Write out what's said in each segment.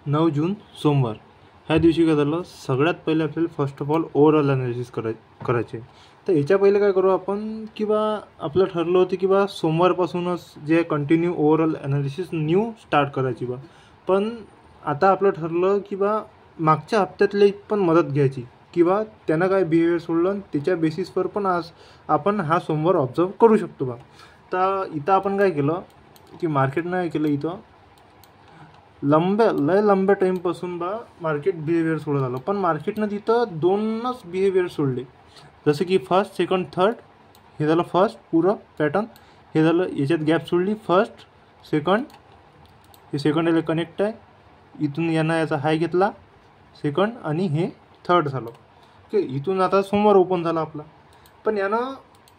9 जून सोमवार ह्या दिवशी काय झालं, सगळ्यात पहिले आपल्याला first of all overall analysis करायचे. तर याच्या पहिले काय करू आपण, की बा आपलं ठरलं होतं की बा सोमवारपासूनच जे continue overall analysis new start करायची बा. पण आता आपलं ठरलं की बा मागच्या हप्त्यातली पण मदत घ्यायची, की बा त्यानं काय बिहेवियर सोडलं त्याच्या बेसिसवर पण आज आपण हा सोमवार ऑब्झर्व करू शकतो बा. तर इथं आपण काय केलं की मार्केटनं काय केलं, इथं लय लंब्या टाईमपासून बा मार्केट बिहेवियर सोडत आलं. पण मार्केटनं तिथं दोनच बिहेवियर सोडले, जसं की फर्स्ट सेकंड थर्ड. हे झालं फर्स्ट पुरं पॅटर्न, हे झालं याच्यात गॅप सोडली फर्स्ट सेकंड, हे सेकंड याला कनेक्ट आहे, इथून यानं याचा हाय घेतला सेकंड आणि हे थर्ड झालं. ओके, इथून आता सोमवार ओपन झाला आपला. पण यानं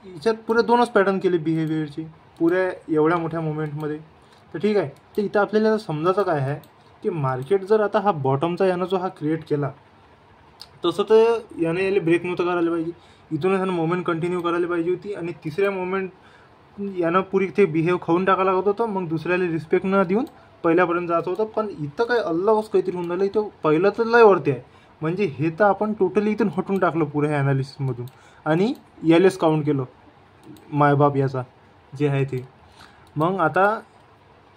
याच्यात पुरे दोनच पॅटर्न केले बिहेवियरचे पुऱ्या एवढ्या मोठ्या मुवमेंटमध्ये. तर ठीक आहे, तर इथं आपल्याला समजायचं काय आहे की मार्केट जर आता हा बॉटमचा यानं जो हा क्रिएट केला, तसं तर याने याला ब्रेक नव्हतं करायला पाहिजे. इथूनच यानं मोमेंट कंटिन्यू करायला पाहिजे होती आणि तिसऱ्या मोमेंट यानं पुरी ते बिहेव खाऊन टाकायला लागत होतं. मग दुसऱ्याला रिस्पेक्ट न देऊन पहिल्यापर्यंत जायचं होतं. पण इथं काय अल्लाहच काहीतरी होऊन राहिलं. इथं पहिलं तर लय वरती आहे, म्हणजे हे तर आपण टोटली इथून हटून टाकलं पुऱ्या ह्या ॲनालिसिसमधून आणि यालेच काउंट केलं मायबाप याचा जे आहे ते. मग आता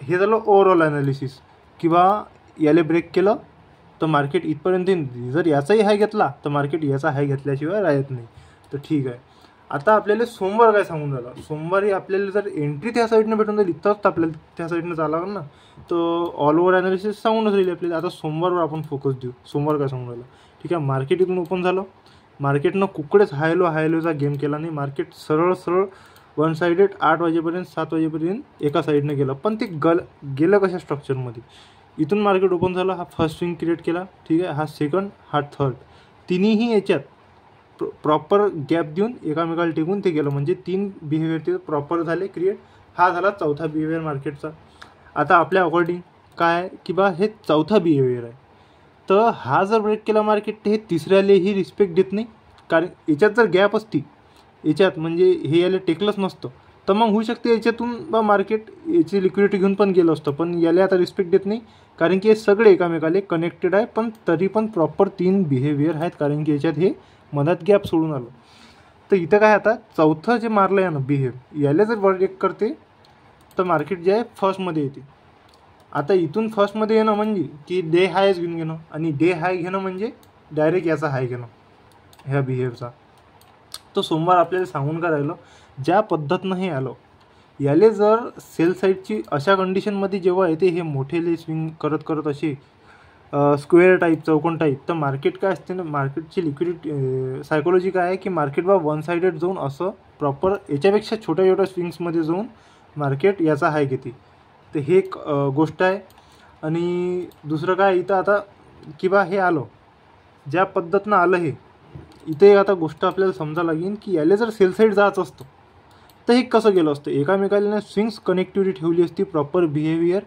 हे झालं ओव्हरऑल ॲनालिसिस, किंवा याले ब्रेक केलं तर मार्केट इथपर्यंत येईल. जर याचाही हाय घेतला तर मार्केट याचा हाय घेतल्याशिवाय राहत नाही. तर ठीक आहे, आता आपल्याला सोमवार काय सांगून राहिला. सोमवारी आपल्याला जर एंट्री त्या साईडनं भेटून जाईल इथंच आपल्याला त्या साईडनं चालला ना, तर ऑल ओव्हर ॲनालिसिस सांगूनच राहिली आपल्याला. आता सोमवारवर आपण फोकस देऊ. सोमवार काय सांगून राहिला, ठीक आहे. मार्केट इथून ओपन झालं, मार्केटनं कुकडेच हायलोचा गेम केला नाही. मार्केट सरळ वन साईडेड 8 वाजेपर्यंत 7 वाजेपर्यंत एका साईडनं गेलं. पण ते गेलं कशा स्ट्रक्चरमध्ये, इथून मार्केट ओपन झालं, हा फर्स्ट स्विंग क्रिएट केला, ठीक आहे, हा सेकंड, हा थर्ड, तिन्हीही याच्यात प्रॉपर गॅप देऊन एकामेकाला टिकून ते गेलं. म्हणजे 3 बिहेवियर ते प्रॉपर झाले क्रिएट. हा झाला चौथा बिहेवियर मार्केटचा. आता आपल्या अकॉर्डिंग काय की बा हे चौथा बिहेवियर आहे, तर हा जर ब्रेक केला मार्केट तर हे तिसऱ्यालाही रिस्पेक्ट देत नाही. कारण याच्यात जर गॅप असती याच्यात, म्हणजे हे याला टेकलंच नसतं, तर मग होऊ शकते याच्यातून बा मार्केट याची लिक्विडिटी घेऊन पण गेलं असतं. पण याला आता रिस्पेक्ट देत नाही, कारण की हे सगळे एकामेकाला कनेक्टेड आहे. पण तरी पण प्रॉपर 3 बिहेवियर आहेत, कारण की याच्यात हे मधात गॅप सोडून आलं. तर इथं काय, आता चौथं जे मारलं आहे ना बिहेव, याला जर ब्रेक करते तर मार्केट जे आहे फर्स्टमध्ये येते. आता इथून फर्स्टमध्ये येणं म्हणजे की डे हायच घेऊन घेणं, आणि डे हाय घेणं म्हणजे डायरेक्ट याचा हाय घेणं ह्या बिहेवचा. तो सोमवार आपल्याला सांगून काय राहिलं, ज्या पद्धतीनं हे आलं, याले जर सेल साईडची अशा कंडिशनमध्ये जेव्हा येते हे मोठेले स्विंग करत असे स्क्वेअर टाईप चौकोन टाईप, तर मार्केट काय असते ना, मार्केटची लिक्विडिटी सायकोलॉजी काय आहे की मार्केट बा वन साईडेड जाऊन असं प्रॉपर याच्यापेक्षा छोट्या स्विंग्समध्ये जाऊन मार्केट याचा हाय घेते. तर हे एक गोष्ट आहे. आणि दुसरं काय इथं आता की बा हे आलं ज्या पद्धतीनं आलं, हे इथे आता गोष्ट आपल्याला समजायला लागेल की याला जर सेल साईड जायचं असतं तर हे कसं गेलं असतं. एकामेकाला स्विंग्स कनेक्टिव्हिटी ठेवली असती, प्रॉपर बिहेवियर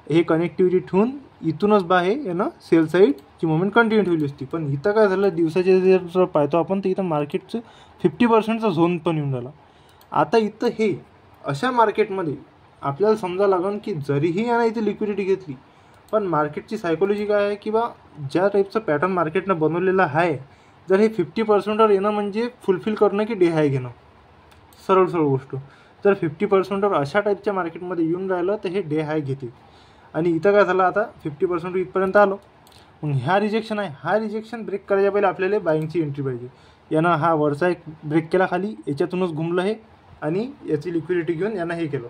हे कनेक्टिव्हिटी ठेवून इथूनच बाहेर यानं सेल साईडची मुवमेंट कंटिन्यू ठेवली असती. पण इथं काय झालं, दिवसाचे जर पाहतो आपण तर इथं मार्केटचं 50%चा झोन पण येऊन राहिला. आता इथं हे अशा मार्केटमध्ये आपल्याला समजायला लागेल की जरीही यानं इथे लिक्विडिटी घेतली, पण मार्केटची सायकोलॉजी काय आहे की बा ज्या टाईपचं पॅटर्न मार्केटनं बनवलेलं आहे, जर हे 50%वर येणं म्हणजे फुलफिल करणं की डे हाय घेणं, सरळ गोष्ट. जर 50%वर अशा टाईपच्या मार्केटमध्ये येऊन राहिलं तर हे डे हाय घेते. आणि इथं काय झालं, आता 50% इथपर्यंत आलो. मग हा रिजेक्शन आहे, हा रिजेक्शन ब्रेक करायच्या पहिले आपल्याला बाईंगची एंट्री पाहिजे. यानं हा वरचा एक ब्रेक केला खाली, याच्यातूनच घुमलं हे आणि याची लिक्विडिटी घेऊन यानं हे केलं,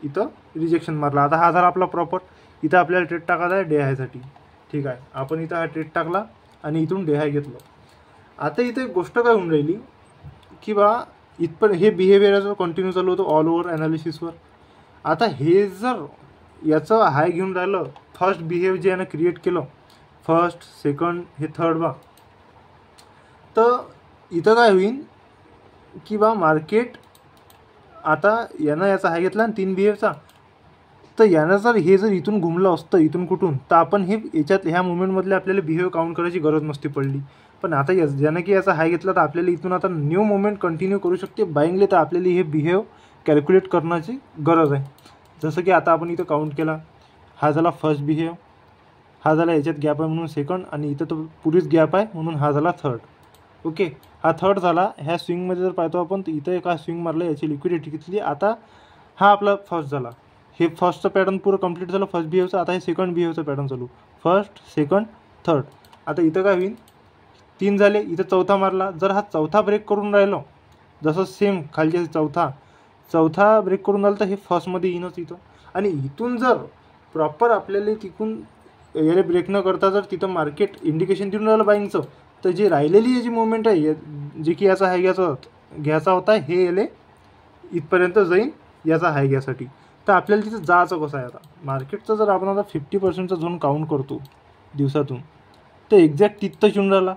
इथं रिजेक्शन मारलं. आता हा झाला आपला प्रॉपर. इथं आपल्याला ट्रेड टाकायचा आहे डे हायसाठी, ठीक आहे. आपण इथं हा ट्रेड टाकला आणि इथून डे हाय घेतलं. आता इथे एक गोष्ट काय होऊन राहिली की बा इथपर्यंत हे बिहेवियरचं कंटिन्यू चालू होतं ऑल ओव्हर ॲनालिसिसवर. आता हे जर याचं हाय घेऊन राहिलं, फर्स्ट बिहेव जे यानं क्रिएट केलं, फर्स्ट सेकंड हे थर्ड बा, तर इथं काय होईल की बा मार्केट आता यानं याचा हाय घेतला आणि 3 बिहेवचा, तर यानं जर इथून घुमलं असतं इथून कुठून, तर आपण हे याच्यात ह्या मुवमेंटमधले आपल्याला बिहेव काउंट करायची गरज नसती पडली. पण आता ज्यानं की याचा हाय घेतला तर आपल्याला इथून आता न्यू मुवमेंट कंटिन्यू करू शकते बाईंगले, तर आपल्याला हे बिहेव कॅल्क्युलेट करण्याची गरज आहे. जसं की आता आपण इथं काउंट केला, हा झाला फर्स्ट बिहेव, हा झाला याच्यात गॅप आहे म्हणून सेकंड, आणि इथं तर पुरीच गॅप आहे म्हणून हा झाला थर्ड. ओके, हा थर्ड झाला. ह्या स्विंगमध्ये जर पाहतो आपण तर इथं एक हा स्विंग मारला, याची लिक्विडिटी घेतली. आता हा आपला फर्स्ट झाला. हे फर्स्टचं पॅटर्न पूर्ण कंप्लीट झालं फर्स्ट बिहेवचं. आता हे सेकंड बिहेवचं पॅटर्न चालू, फर्स्ट सेकंड थर्ड. आता इथं काय होईल, 3 झाले. इथं चौथा मारला. जर हा चौथा ब्रेक करून राहिलो, जसं सेम खालचे चौथा ब्रेक करून राहिला तर हे फर्स्टमध्ये येईनच इथं. आणि इथून जर प्रॉपर आपल्याला तिकून याला ब्रेक न करता जर तिथं मार्केट इंडिकेशन देऊन राहिलं बाईंगचं, तर जी राहिलेली याची मुवमेंट आहे, जे की याचा हाय घ्यायचा होता, हे याला इथपर्यंत जाईन याचा हाय घ्यासाठी. तर आपल्याला तिथं जायचं कसं आहे. आता मार्केटचं जर आपण आता 50%चा झोन काउंट करतो दिवसातून, तर एक्झॅक्ट तिथं येऊन राहिला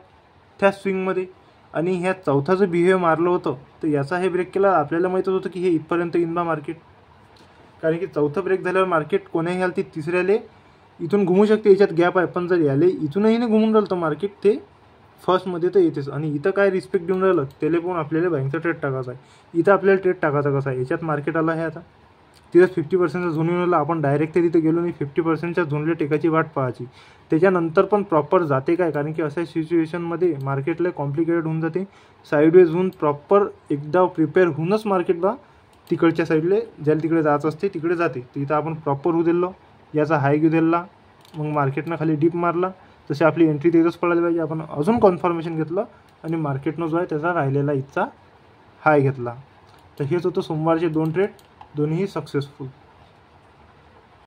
त्या स्विंगमध्ये. आणि ह्या चौथा जो बिहेव मारलं होतं तर याचा हे ब्रेक केला. आपल्याला माहीतच होतं की हे इथपर्यंत येईन बा मार्केट, कारण की चौथं ब्रेक झाल्यावर मार्केट कोण्याही हालतीत तिसऱ्याले इथून घुमू शकते, याच्यात गॅप आहे. पण जर याले इथूनही नाही घुमून राहिलं तर मार्केट ते फर्स्टमध्ये तर येतेच. आणि इथं काय रिस्पेक्ट देऊन राहिलं त्याला पण आपल्याला बँकचा ट्रेड टाकायचा आहे. इथं आपल्याला ट्रेड टाकायचा कसा आहे, याच्यात मार्केट आला आहे आता तिथं 50%चा झोन येऊन राहिला. आपण डायरेक्ट ते तिथे गेलो नाही, 50%च्या झोनला टेकाची वाट पाहायची. त्याच्यानंतर पण प्रॉपर जाते काय, कारण की अशा सिच्युएशनमध्ये मार्केटला कॉम्प्लिकेटेड होऊन जाते. साईडवेज होऊन प्रॉपर एकदा प्रिपेअर होऊनच मार्केट बा तिकडच्या साईडला ज्याला तिकडे जायचं असते तिकडे जाते. तर इथं आपण प्रॉपर होऊ दिलं, याचा हाय घेऊ दिला, मग मार्केटनं खाली डीप मारला. तसे आपली एंट्री तिथंच पडायला पाहिजे. आपण अजून कन्फर्मेशन घेतलं आणि मार्केटनं जो आहे त्याचा राहिलेला इथचा हाय घेतला. तर हेच होतं सोमवारचे 2 ट्रेड, दोन्हीही सक्सेसफुल.